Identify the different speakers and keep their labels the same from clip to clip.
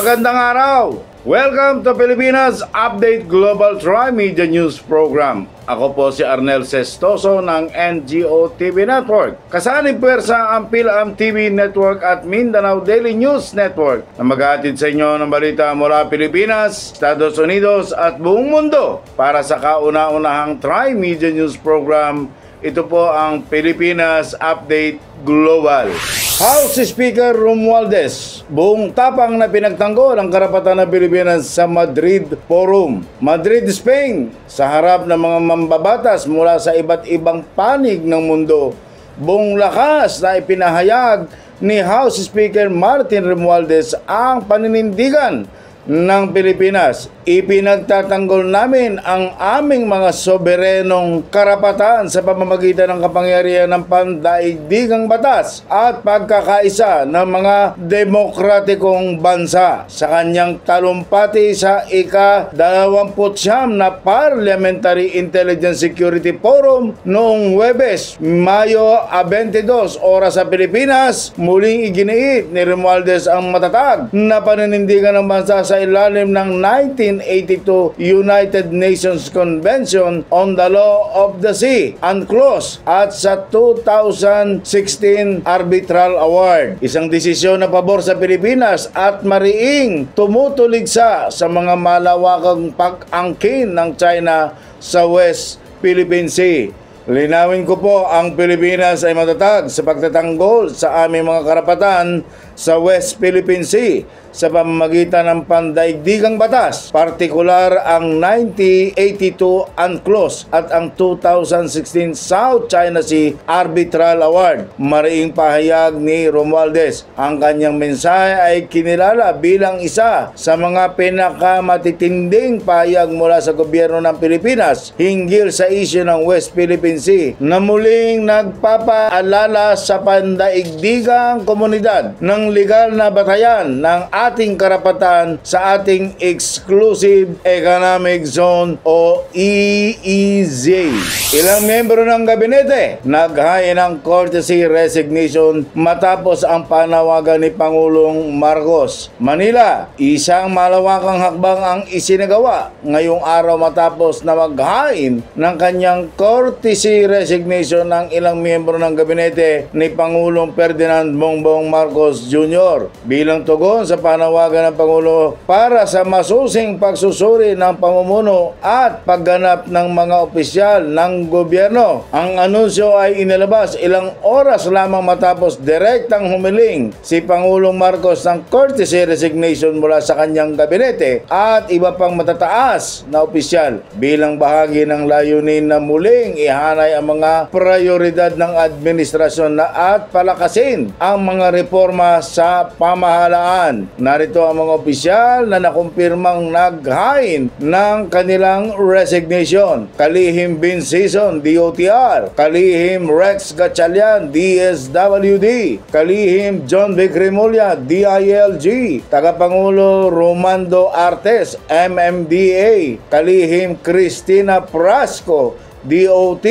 Speaker 1: Magandang araw! Welcome to Pilipinas Update Global Tri-Media News Program. Ako po si Arnel Sestoso ng NGO TV Network. Kasaling puwersa ang PhilAm TV Network at Mindanao Daily News Network na maghahatid sa inyo ng balita mula Pilipinas, Estados Unidos at buong mundo. Para sa kauna-unahang Tri-Media News Program, ito po ang Pilipinas Update Global. House Speaker Romualdez, buong tapang na pinagtanggol ang karapatan ng Pilipinas sa Madrid Forum, Madrid, Spain, sa harap ng mga mambabatas mula sa iba't ibang panig ng mundo. Buong lakas na ipinahayag ni House Speaker Martin Romualdez ang paninindigan ng Pilipinas. Ipinagtatanggol namin ang aming mga soberenong karapatan sa pamamagitan ng kapangyarihan ng pandaigdigang batas at pagkakaisa ng mga demokratikong bansa. Sa kanyang talumpati sa ika-29 na Parliamentary Intelligence Security Forum noong Huwebes, Mayo 22, oras sa Pilipinas, muling iginiit ni Romualdez ang matatag na paninindigan ng bansa sa ilalim ng 1982 United Nations Convention on the Law of the Sea, UNCLOS, at sa 2016 Arbitral Award. Isang desisyon na pabor sa Pilipinas at mariing tumutuligsa sa mga malawakang pag-angkin ng China sa West Philippine Sea. Linawin ko po, ang Pilipinas ay matatag sa pagtatanggol sa aming mga karapatan sa West Philippine Sea sa pamamagitan ng pandaigdigang batas, partikular ang 1982 UNCLOS at ang 2016 South China Sea Arbitral Award. Mariing pahayag ni Romualdez, ang kanyang mensahe ay kinilala bilang isa sa mga pinakamatitinding pahayag mula sa gobyerno ng Pilipinas hinggil sa isyu ng West Philippine Sea, na muling nagpapaalala sa pandaigdigang komunidad ng legal na batayan ng ating karapatan sa ating Exclusive Economic Zone o EEZ. Ilang membro ng gabinete naghain ng courtesy resignation matapos ang panawagan ni Pangulong Marcos. Manila, isang malawakang hakbang ang isinagawa ngayong araw matapos na maghain ng kanyang courtesy resignation ng ilang membro ng gabinete ni Pangulong Ferdinand Bongbong Marcos Jr. bilang tugon sa panawagan ng Pangulo para sa masusing pagsusuri ng pamumuno at pagganap ng mga opisyal ng gobyerno. Ang anunsyo ay inilabas ilang oras lamang matapos direktang humiling si Pangulong Marcos ng courtesy resignation mula sa kanyang gabinete at iba pang matataas na opisyal bilang bahagi ng layunin na muling ihanay ang mga prioridad ng administrasyon at palakasin ang mga reforma sa pamahalaan. Narito ang mga opisyal na nakumpirmang naghain ng kanilang resignation: Kalihim Binsison, DOTR; Kalihim Rex Gatchalian, DSWD; Kalihim John Vic Remulla, DILG; Tagapangulo Romando Artes, MMDA; Kalihim Cristina Prasco, DOT;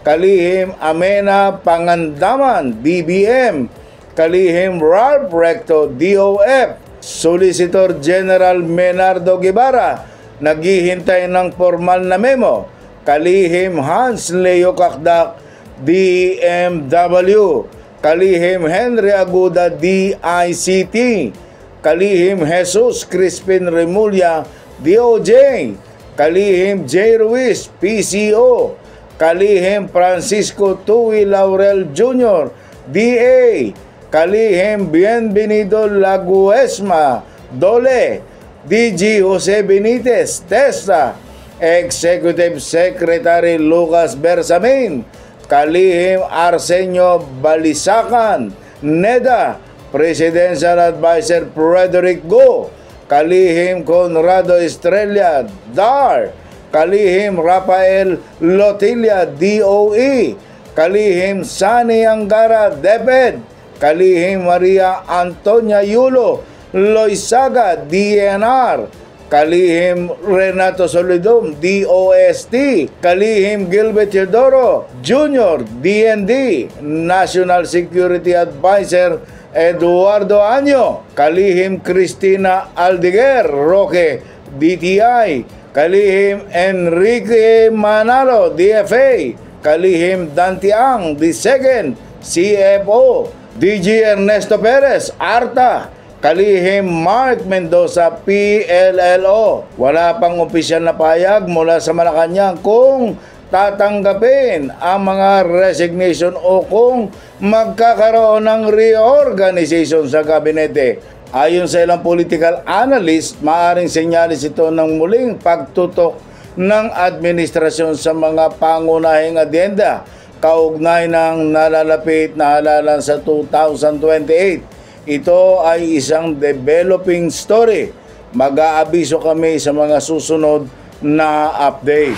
Speaker 1: Kalihim Amena Pangandaman, DBM; Kalihim Ralph Recto, DOF; Solicitor General Menardo Guevara, naghihintay ng formal na memo; Kalihim Hans Leo Kakdak, DMW; Kalihim Henry Aguda, DICT; Kalihim Jesus Crispin Remulla, DOJ; Kalihim J. Ruiz, PCO; Kalihim Francisco Tui Laurel Jr., DA; Kalihim Bienvenido Laguesma, DOLE; DG Jose Benitez, TESTA; Executive Secretary Lucas Bersamin; Kalihim Arsenio Balisacan, NEDA; Presidential Advisor Frederick Go; Kalihim Conrado Estrella, DAR; Kalihim Rafael Lotilla, DOE; Kalihim Sani Angara, DepEd; Kalihim Maria Antonia Yulo Loizaga, DNR; kalihim Renato Solidum, DOST, kalihim Gilbert Teodoro Jr., DND, National Security Advisor Eduardo Año, kalihim Cristina Aldeguer Roque, DTI, kalihim Enrique Manalo, DFA, kalihim Dantiang, D2, CFO, DG Ernesto Perez, ARTA, kalihim Mark Mendoza, PLLO. Wala pang opisyal na payag mula sa Malacanang kung tatanggapin ang mga resignation o kung magkakaroon ng reorganization sa gabinete. Ayon sa ilang political analyst, maaaring senyalis ito ng muling pagtutok ng administrasyon sa mga pangunahing agenda kaugnay ng nalalapit na halalan sa 2028. Ito ay isang developing story. Mag-aabiso kami sa mga susunod na update.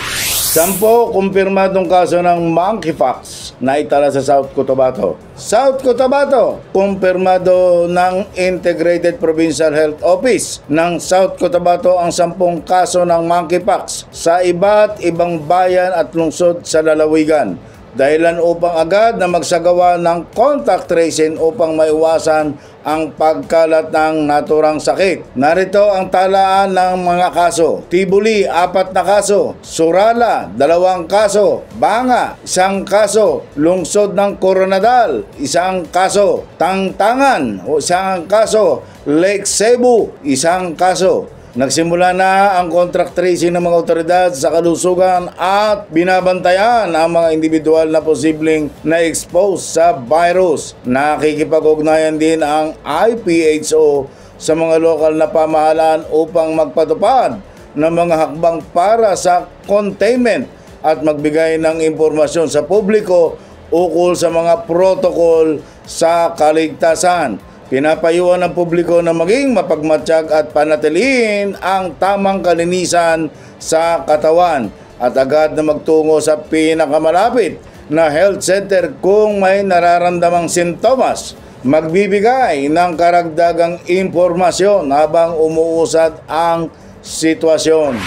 Speaker 1: 10 kumpirmadong kaso ng monkeypox na itala sa South Cotabato. South Cotabato, kumpirmado ng Integrated Provincial Health Office ng South Cotabato ang 10 kaso ng monkeypox sa iba't ibang bayan at lungsod sa lalawigan. Dahilan upang agad na magsagawa ng contact tracing upang maiwasan ang pagkalat ng naturang sakit. Narito ang talaan ng mga kaso. Tibuli, 4 na kaso. Surala, 2 kaso. Banga, 1 kaso. Lungsod ng Coronadal, 1 kaso. Tangtangan, 1 kaso. Lake Cebu, 1 kaso. Nagsimula na ang contract tracing ng mga otoridad sa kalusugan at binabantayan ang mga individual na posibleng na-expose sa virus. Nakikipag-ugnayan din ang IPHO sa mga lokal na pamahalaan upang magpatupad ng mga hakbang para sa containment at magbigay ng impormasyon sa publiko ukol sa mga protocol sa kaligtasan. Pinapayuhan ng publiko na maging mapagmatsyag at panatilihin ang tamang kalinisan sa katawan at agad na magtungo sa pinakamalapit na health center kung may nararamdamang sintomas. Magbibigay ng karagdagang impormasyon habang umuusad ang sitwasyon.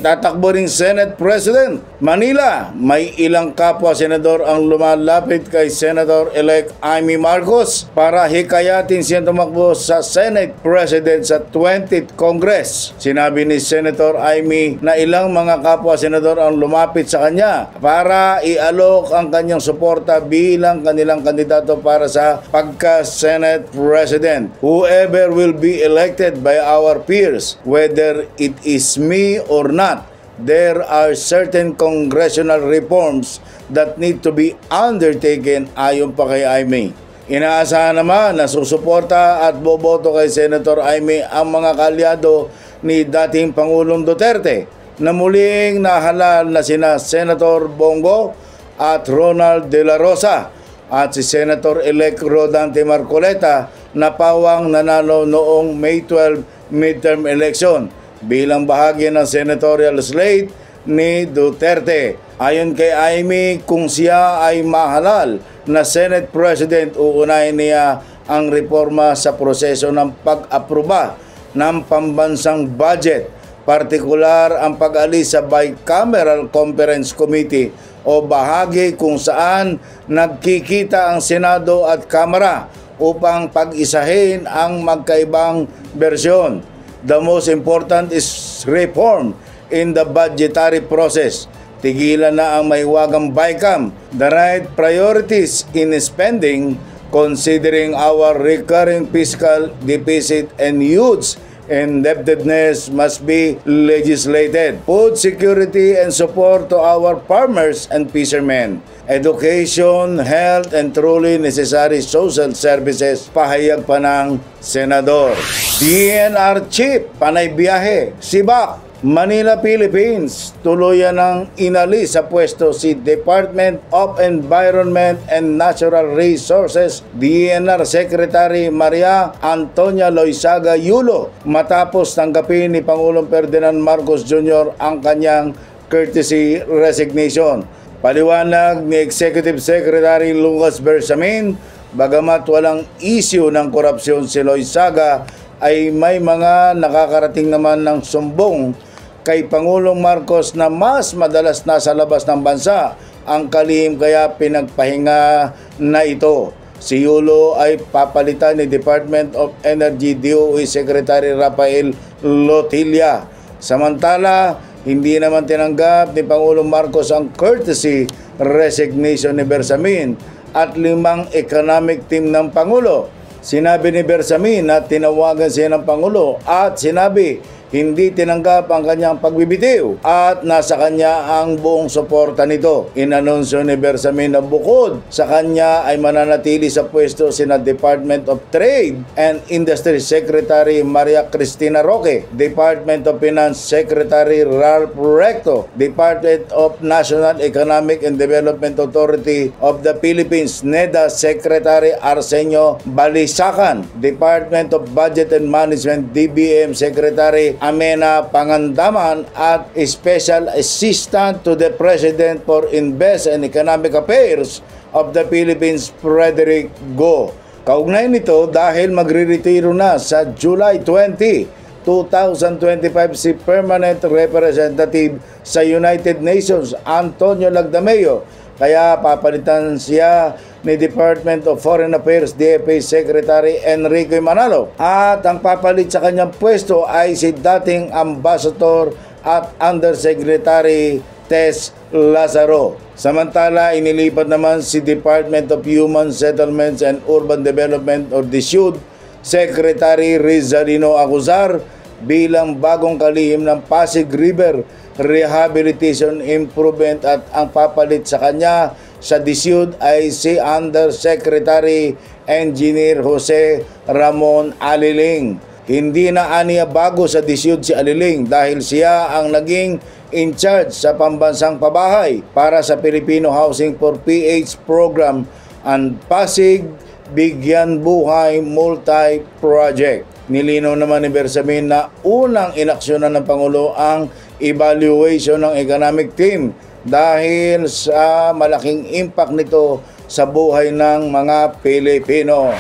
Speaker 1: Tatakbo ring Senate President. Manila, may ilang kapwa senador ang lumalapit kay Senator-elect Amy Marcos para hikayatin siya tumakbo sa Senate President sa 20th Congress. Sinabi ni Senator Amy na ilang mga kapwa senador ang lumapit sa kanya para ialok ang kanyang suporta bilang kanilang kandidato para sa pagka-Senate President. Whoever will be elected by our peers, whether it is me or not, there are certain congressional reforms that need to be undertaken ayon pa kay Amy. Inaasahan naman na susuporta at boboto kay Senator Amy ang mga kalyado ni dating Pangulong Duterte na muling nahalal na sina Senator Bongo at Ronald De La Rosa at si Senator-elect Rodante Marcoleta na pawang nanalo noong May 12 midterm election bilang bahagi ng senatorial slate ni Duterte. Ayon kay Amy, kung siya ay mahalal na Senate President, uunahin niya ang reforma sa proseso ng pag-aproba ng pambansang budget, partikular ang pag-alis sa Bicameral Conference Committee o bahagi kung saan nagkikita ang Senado at Kamara upang pag-isahin ang magkaibang bersyon. The most important is reform in the budgetary process. Tigilan na ang mahiwagang BICAM, the right priorities in spending considering our recurring fiscal deficit and huge indebtedness must be legislated. Food security and support to our farmers and fishermen. Education, health, and truly necessary social services, pahayag pa ng Senador. DNR Chief, panay biyahe, sibak, Manila, Philippines, tuluyan ng inalis sa pwesto si Department of Environment and Natural Resources DENR Secretary Maria Antonia Loizaga Yulo matapos tanggapin ni Pangulong Ferdinand Marcos Jr. ang kanyang courtesy resignation. Paliwanag ni Executive Secretary Lucas Bersamin, bagamat walang issue ng korupsyon si Loizaga, ay may mga nakakarating naman ng sumbong kay Pangulong Marcos na mas madalas nasa labas ng bansa ang kalihim kaya pinagpahinga na ito. Si Yulo ay papalitan ni Department of Energy DOE Secretary Rafael Lotilla. Samantala, hindi naman tinanggap ni Pangulong Marcos ang courtesy resignation ni Bersamin at 5 economic team ng Pangulo. Sinabi ni Bersamin na tinawagan siya ng Pangulo at sinabi hindi tinanggap ang kanyang pagbibitiw at nasa kanya ang buong suporta nito. Inanunsyo ni Bersamin na bukod sa kanya ay mananatili sa pwesto sina Department of Trade and Industry Secretary Maria Cristina Roque, Department of Finance Secretary Ralph Recto, Department of National Economic and Development Authority of the Philippines NEDA Secretary Arsenio Balisacan, Department of Budget and Management DBM Secretary Amena Pangandaman at Special Assistant to the President for Invest and Economic Affairs of the Philippines, Frederick Go. Kaugnay nito dahil magre-retiro na sa July 20, 2025 si Permanent Representative sa United Nations, Antonio Lagdameo. Kaya papalitan siya ni Department of Foreign Affairs DFA Secretary Enrique Manalo. At ang papalit sa kanyang pwesto ay si dating Ambassador at Undersecretary Tess Lazaro. Samantala, inilipat naman si Department of Human Settlements and Urban Development or DSUD Secretary Rizalino Acuzar bilang bagong kalihim ng Pasig River Rehabilitation Improvement at ang papalit sa kanya sa DSUD ay si Undersecretary Engineer Jose Ramon Aliling. Hindi na aniya bago sa DSUD si Aliling dahil siya ang naging in charge sa pambansang pabahay para sa Filipino Housing for PH Program and Pasig Bigyan Buhay Multi-Project. Nilinaw naman ni Bersamin na unang inaksyonan ng Pangulo ang evaluation ng economic team dahil sa malaking impact nito sa buhay ng mga Pilipino.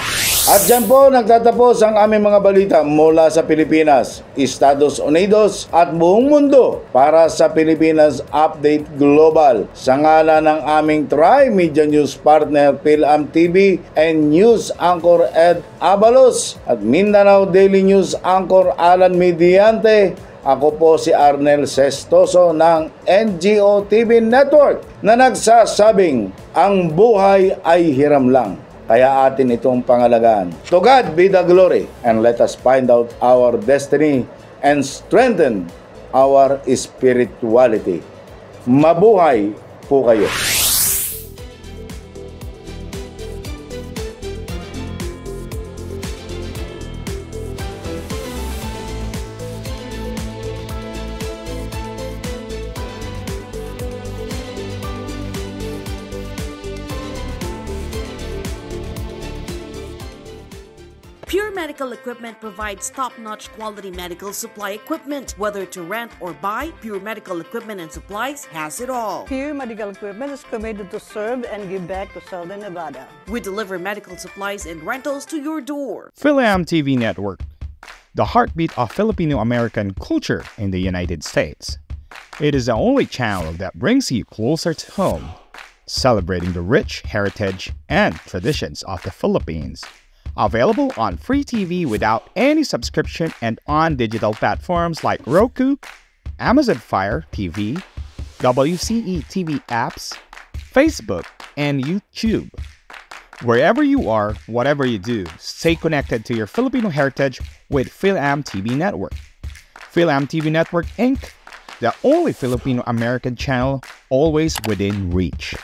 Speaker 1: At dyan po nagtatapos ang aming mga balita mula sa Pilipinas, Estados Unidos at buong mundo para sa Pilipinas Update Global. Sa ngalan ng aming Tri-Media News Partner PhilAm TV and News Anchor Ed Abalos at Mindanao Daily News Anchor Alan Mediante, ako po si Arnel Sestoso ng NGO TV Network na nagsasabing ang buhay ay hiram lang. Kaya atin itong pangalagaan. To God be the glory and let us find out our destiny and strengthen our spirituality. Mabuhay po kayo.
Speaker 2: Pure Medical Equipment provides top-notch quality medical supply equipment. Whether to rent or buy, Pure Medical Equipment and Supplies has it all.
Speaker 3: Pure Medical Equipment is committed to serve and give back to Southern Nevada.
Speaker 2: We deliver medical supplies and rentals to your door.
Speaker 4: PhilAm TV Network, the heartbeat of Filipino-American culture in the United States. It is the only channel that brings you closer to home, celebrating the rich heritage and traditions of the Philippines. Available on free TV without any subscription and on digital platforms like Roku, Amazon Fire TV, WCE TV apps, Facebook, and YouTube. Wherever you are, whatever you do, stay connected to your Filipino heritage with Phil-Am TV Network. Phil-Am TV Network Inc., the only Filipino-American channel always within reach.